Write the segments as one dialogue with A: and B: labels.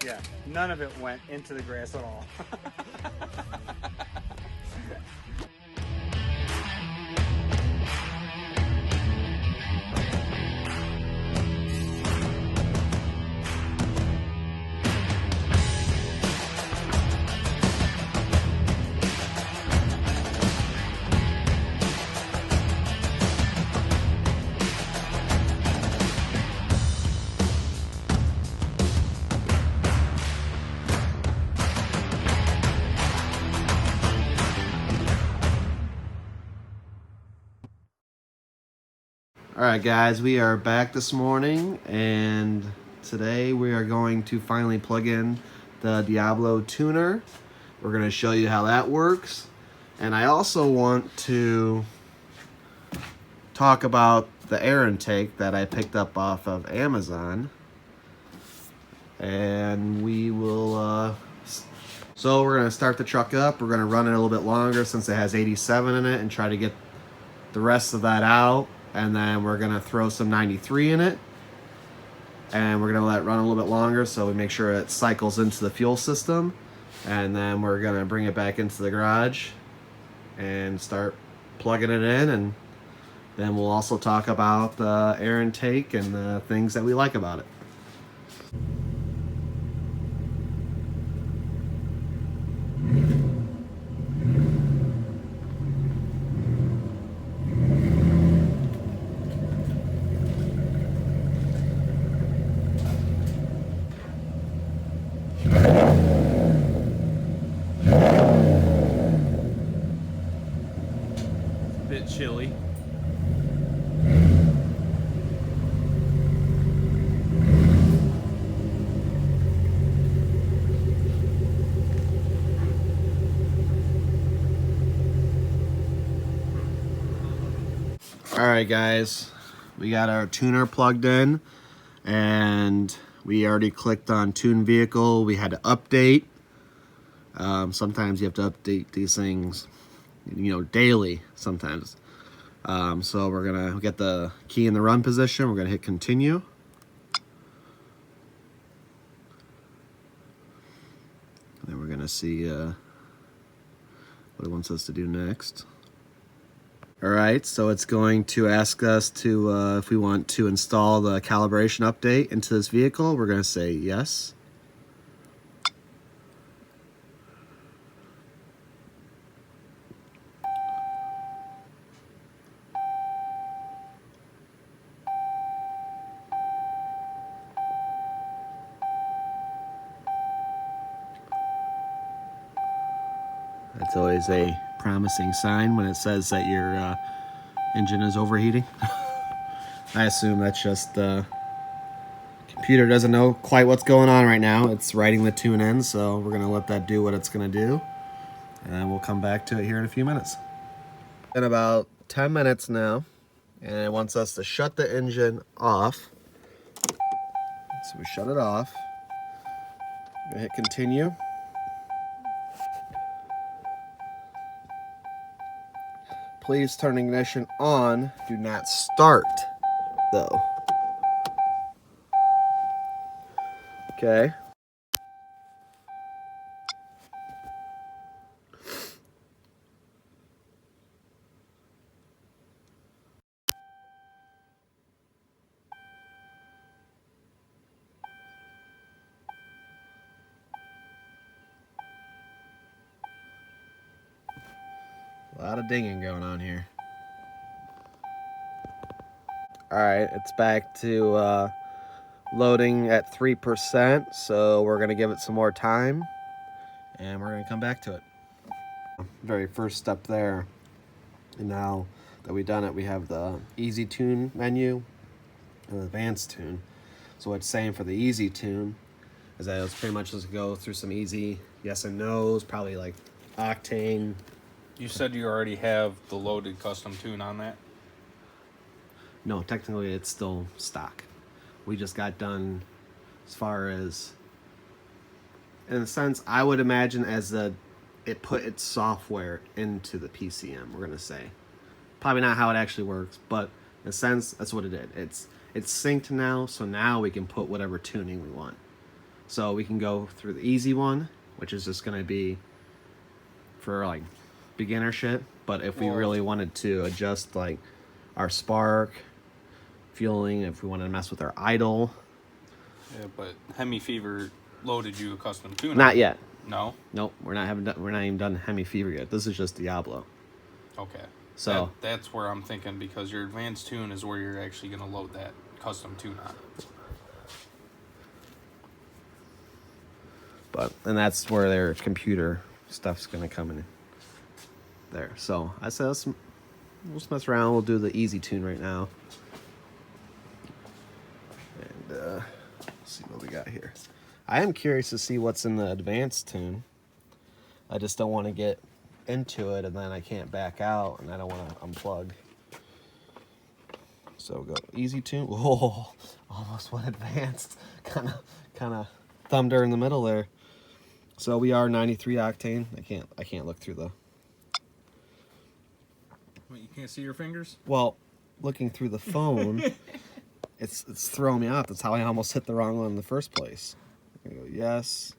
A: Yeah, none of it went into the grass at all.
B: Alright guys, we are back this morning, and today we are going to finally plug in the Diablo tuner. We're going to show you how that works, and I also want to talk about the air intake that I picked up off of Amazon. And we will so we're going to start the truck up. We're going to run it a little bit longer since it has 87 in it and try to get the rest of that out. And then we're going to throw some 93 in it. And we're going to let it run a little bit longer so we make sure it cycles into the fuel system. And then we're going to bring it back into the garage and start plugging it in. And then we'll also talk about the air intake and the things that we like about it.
C: Bit chilly.
B: Alright guys, we got our tuner plugged in, and we already clicked on tune vehicle. We had to update. Sometimes you have to update these things, daily sometimes. So we're gonna get the key in the run position. We're gonna hit continue. And then we're gonna see what it wants us to do next. Alright, so it's going to ask us to if we want to install the calibration update into this vehicle. We're going to say yes. That's always a promising sign when it says that your engine is overheating. I assume that's just the computer doesn't know quite what's going on right now. It's writing the tune in, so we're going to let that do what it's going to do. And we'll come back to it here in a few minutes. In about 10 minutes now, and it wants us to shut the engine off. So we shut it off. I'm gonna hit continue. Please turn ignition on. Do not start, though. Okay. A lot of dinging going on here. Alright, it's back to loading at 3%, so we're going to give it some more time, and we're going to come back to it. Very first step there. And now that we've done it, we have the easy tune menu and the advanced tune. So what's saying for the easy tune is that it's pretty much just go through some easy yes and no's, probably like octane.
C: You said you already have the loaded custom tune on that?
B: No, technically it's still stock. We just got done as far as, in a sense, I would imagine as it put its software into the PCM, we're gonna say. Probably not how it actually works, but in a sense, that's what it did. It's synced now, so now we can put whatever tuning we want. So we can go through the easy one, which is just going to be for like beginner shit. But if we really wanted to adjust like our spark, fueling, if we wanted to mess with our idle.
C: Yeah, but Hemi Fever loaded you a custom tune.
B: Not yet.
C: No.
B: Nope, we're not even done Hemi Fever yet. This is just Diablo.
C: Okay.
B: So
C: that's where I'm thinking, because your advanced tune is where you're actually going to load that custom tune on.
B: And that's where their computer stuff's going to come in there. So I said, let's mess around. We'll do the easy tune right now. And see what we got here. I am curious to see what's in the advanced tune. I just don't want to get into it and then I can't back out, and I don't want to unplug. So go easy tune. Oh, almost went advanced. Kind of thumbed her in the middle there. So we are 93 octane. I can't look through the.
C: What, you can't see your fingers?
B: Well, looking through the phone, it's throwing me off. That's how I almost hit the wrong one in the first place. Go yes.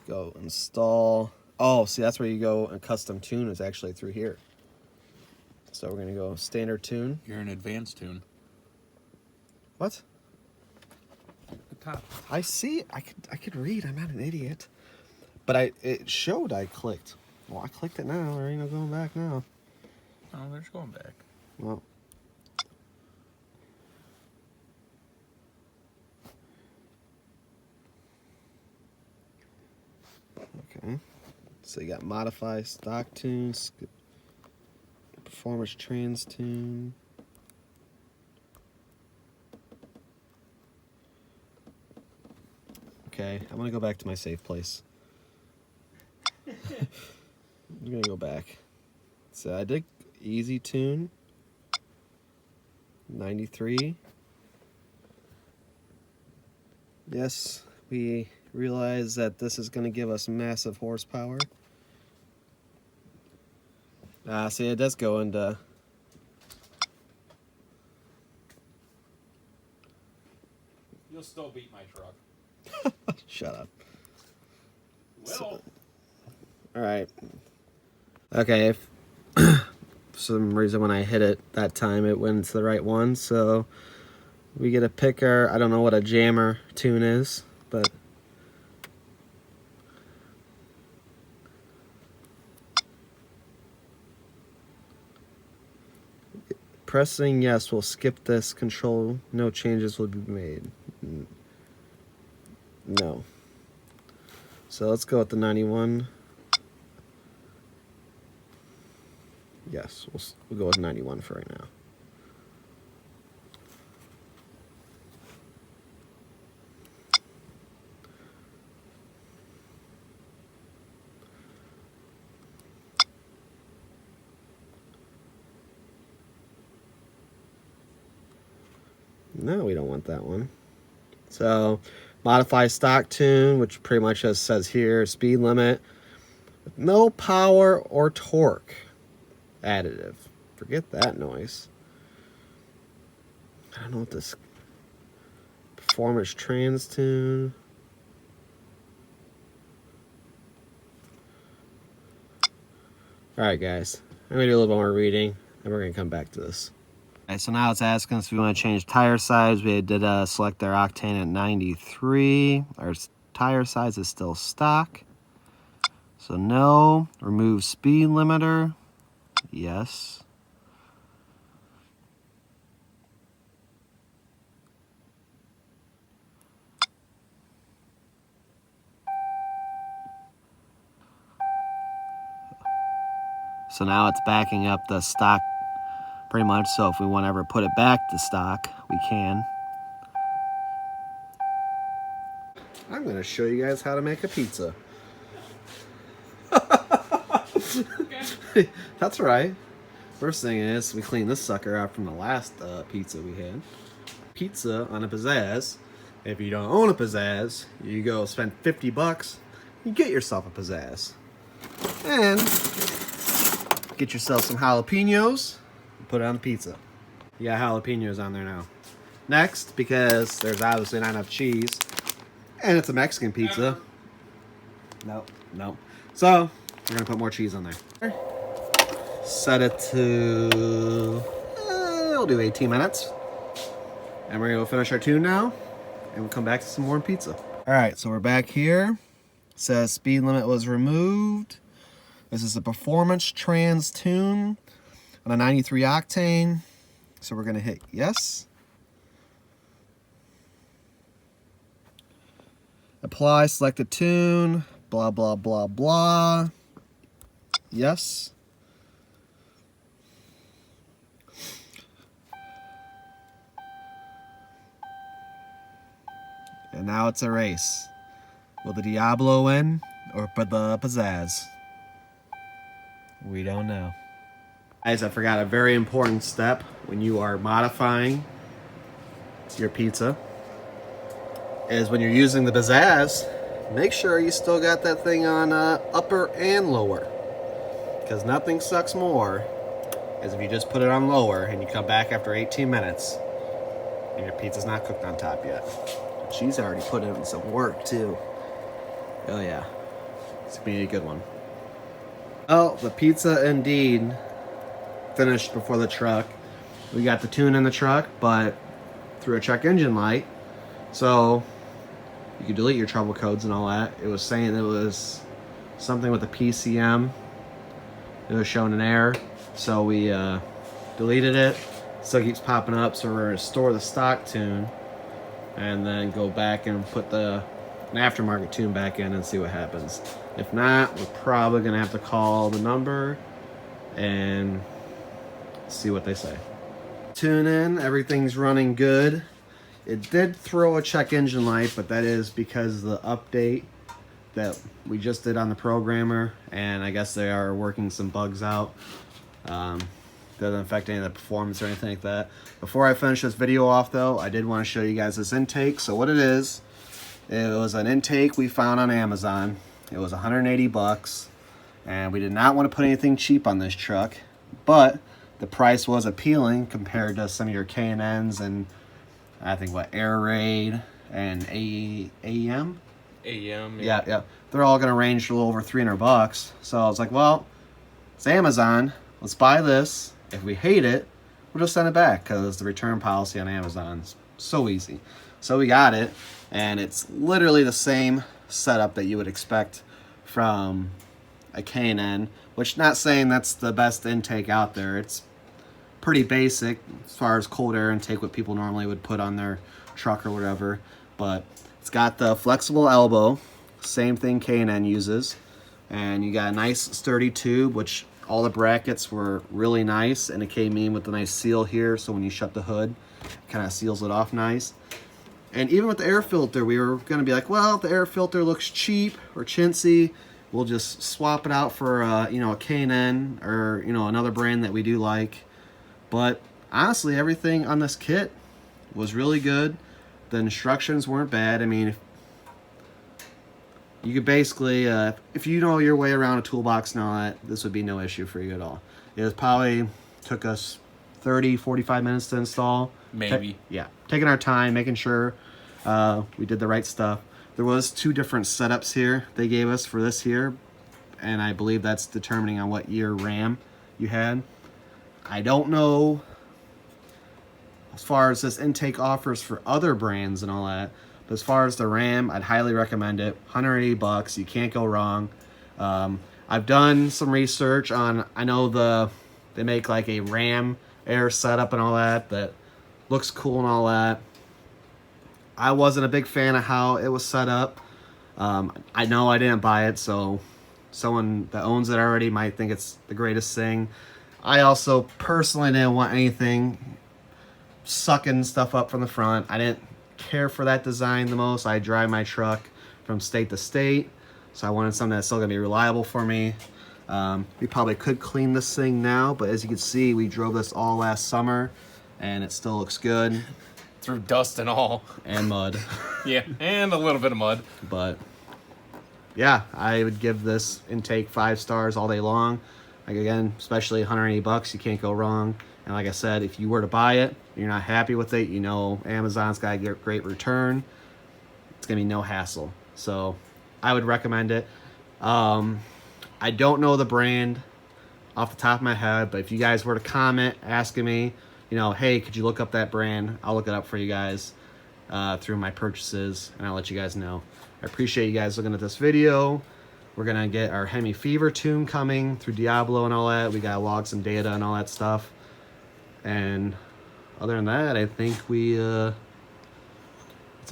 B: Go install. Oh, see, that's where you go and custom tune is actually through here. So we're gonna go standard tune.
C: You're an advanced tune.
B: What?
C: The top.
B: I see. I could read. I'm not an idiot. But it showed I clicked. Well, I clicked it now. There ain't no going back now.
C: Oh, there's going back.
B: Well. Okay. So you got modify stock tunes, performance trans tune. Okay, I'm gonna go back to my safe place. I'm gonna go back. So I did easy tune 93. Yes, we realize that this is gonna give us massive horsepower. See, it does go into.
C: You'll still beat my truck.
B: Shut up.
C: Well.
B: All right. Okay. If for some reason when I hit it that time, it went to the right one. So we get to pick our. I don't know what a jammer tune is, but. Pressing yes will skip this control. No changes will be made. No. So let's go with the 91. Yes, we'll go with 91 for right now. No, we don't want that one. So, modify stock tune, which pretty much just says here, speed limit, with no power or torque additive. Forget that noise. I don't know what this performance trans tune. All right, guys, I'm gonna do a little bit more reading, and we're gonna come back to this. Okay, so now it's asking us if we want to change tire size. We did select our octane at 93. Our tire size is still stock. So no. Remove speed limiter. Yes. So now it's backing up the stock pretty much, so if we want to ever put it back to stock, we can. I'm going to show you guys how to make a pizza. That's right. First thing is, we clean this sucker out from the last pizza we had. Pizza on a pizzazz. If you don't own a pizzazz, you go spend $50, you get yourself a pizzazz. And get yourself some jalapenos. Put it on the pizza. You got jalapenos on there now. Next, because there's obviously not enough cheese, And it's a Mexican pizza. Nope. So we're gonna put more cheese on there. Set it to we'll do 18 minutes. And we're gonna go finish our tune now. And we'll come back to some more pizza. Alright, so we're back here. It says speed limit was removed. This is a performance trans tune on a 93 octane. So we're gonna hit yes. Apply selected tune, blah, blah, blah, blah. Yes. And now it's a race. Will the Diablo win or the pizzazz? We don't know. Guys, I forgot a very important step when you are modifying your pizza is when you're using the pizzazz, make sure you still got that thing on upper and lower, because nothing sucks more as if you just put it on lower and you come back after 18 minutes and your pizza's not cooked on top yet. She's already put in some work too. Oh yeah, it's gonna be a good one. Well, the pizza indeed finished before the truck. We got the tune in the truck, but through a check engine light, so you can delete your trouble codes and all that. It was saying it was something with the PCM. It was showing an error, so we deleted it. Still keeps popping up, so we're gonna store the stock tune and then go back and put an aftermarket tune back in and see what happens. If not, we're probably gonna have to call the number and see what they say. Tune in, everything's running good. It did throw a check engine light, but that is because of the update that we just did on the programmer, and I guess they are working some bugs out. Doesn't affect any of the performance or anything like that. Before I finish this video off though, I did want to show you guys this intake. So what it is, it was an intake we found on Amazon. It was 180 bucks, and we did not want to put anything cheap on this truck, but the price was appealing compared to some of your K&Ns and I think what, Air Raid and AEM?
C: AEM,
B: yeah. They're all going to range a little over 300 bucks. So I was like, well, it's Amazon. Let's buy this. If we hate it, we'll just send it back, because the return policy on Amazon is so easy. So we got it, and it's literally the same setup that you would expect from a K&N, which, not saying that's the best intake out there. It's pretty basic as far as cold air intake, what people normally would put on their truck or whatever, but it's got the flexible elbow, same thing K&N uses, and you got a nice sturdy tube, which all the brackets were really nice, and it came in with a nice seal here, so when you shut the hood, it kind of seals it off nice. And even with the air filter, we were going to be like, well, if the air filter looks cheap or chintzy, we'll just swap it out for a K&N or another brand that we do like. But honestly, everything on this kit was really good. The instructions weren't bad. I mean, you could basically, if you know your way around a toolbox and all that, this would be no issue for you at all. It was probably took us 30, 45 minutes to install.
C: Maybe.
B: Yeah, taking our time, making sure we did the right stuff. There was 2 different setups here they gave us for this here, and I believe that's determining on what year RAM you had. I don't know as far as this intake offers for other brands and all that, but as far as the RAM, I'd highly recommend it. 180 bucks, you can't go wrong. I've done some research on, I know they make like a RAM air setup and all that looks cool and all that. I wasn't a big fan of how it was set up. I know I didn't buy it, so someone that owns it already might think it's the greatest thing. I also personally didn't want anything sucking stuff up from the front. I didn't care for that design the most. I drive my truck from state to state, so I wanted something that's still going to be reliable for me. We probably could clean this thing now, but as you can see, we drove this all last summer, and it still looks good.
C: Through dust and all.
B: And mud.
C: Yeah, and a little bit of mud.
B: But yeah, I would give this intake 5 stars all day long. Like, again, especially 180 bucks, you can't go wrong. And like I said, if you were to buy it, you're not happy with it, Amazon's got a great return. It's gonna be no hassle. So I would recommend it. I don't know the brand off the top of my head, but if you guys were to comment asking me, you know, hey, could you look up that brand? I'll look it up for you guys through my purchases, and I'll let you guys know. I appreciate you guys looking at this video. We're gonna get our Hemi Fever tune coming through Diablo and all that. We gotta log some data and all that stuff. And other than that, I think it's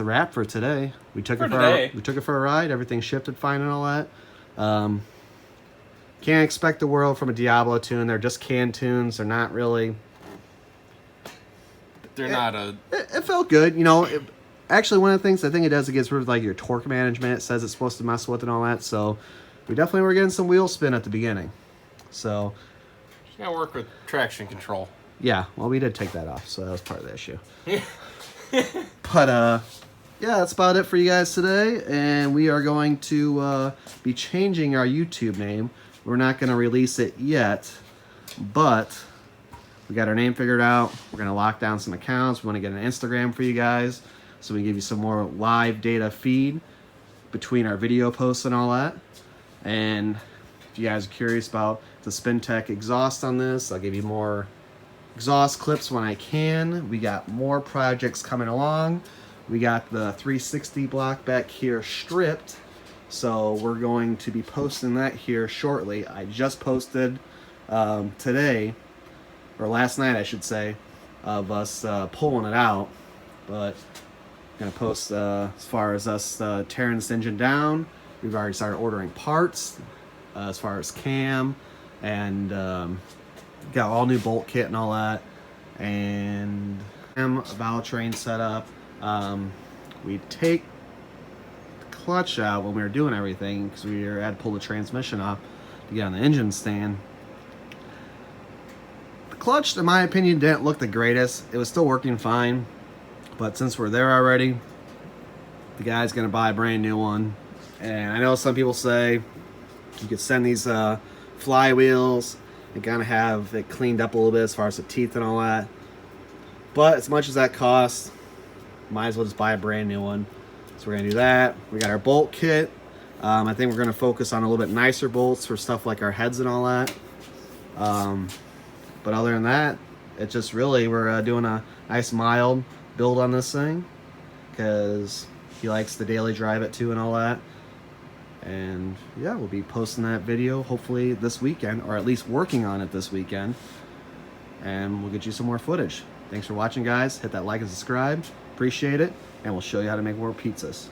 B: a wrap for today. We took it for a ride. Everything shifted fine and all that. Can't expect the world from a Diablo tune. They're just canned tunes. They're not really. It felt good, you know. Actually, one of the things I think it does, it gets rid of like your torque management. It says it's supposed to mess with and all that. So we definitely were getting some wheel spin at the beginning. So
C: you gotta work with traction control.
B: Yeah, well, we did take that off, so that was part of the issue. But yeah, that's about it for you guys today. And we are going to be changing our YouTube name. We're not going to release it yet, but we got our name figured out. We're going to lock down some accounts. We want to get an Instagram for you guys, so we can give you some more live data feed between our video posts and all that. And if you guys are curious about the SpinTech exhaust on this, I'll give you more exhaust clips when I can. We got more projects coming along. We got the 360 block back here stripped, so we're going to be posting that here shortly. I just posted today, or last night I should say, of us pulling it out, but I'm gonna post as far as us tearing this engine down. We've already started ordering parts as far as cam, and got all new bolt kit and all that, and valve train set up. We take the clutch out when we were doing everything because we had to pull the transmission off to get on the engine stand. The clutch, in my opinion, didn't look the greatest. It was still working fine, but since we're there already, the guy's gonna buy a brand new one. And I know some people say you could send these flywheels and kind of have it cleaned up a little bit as far as the teeth and all that. But as much as that costs, might as well just buy a brand new one. So we're gonna do that. We got our bolt kit. I think we're gonna focus on a little bit nicer bolts for stuff like our heads and all that. But other than that, it's just really, we're doing a nice mild build on this thing because he likes to daily drive it too and all that. And yeah, we'll be posting that video hopefully this weekend, or at least working on it this weekend. And we'll get you some more footage. Thanks for watching, guys. Hit that like and subscribe. Appreciate it. And we'll show you how to make more pizzas.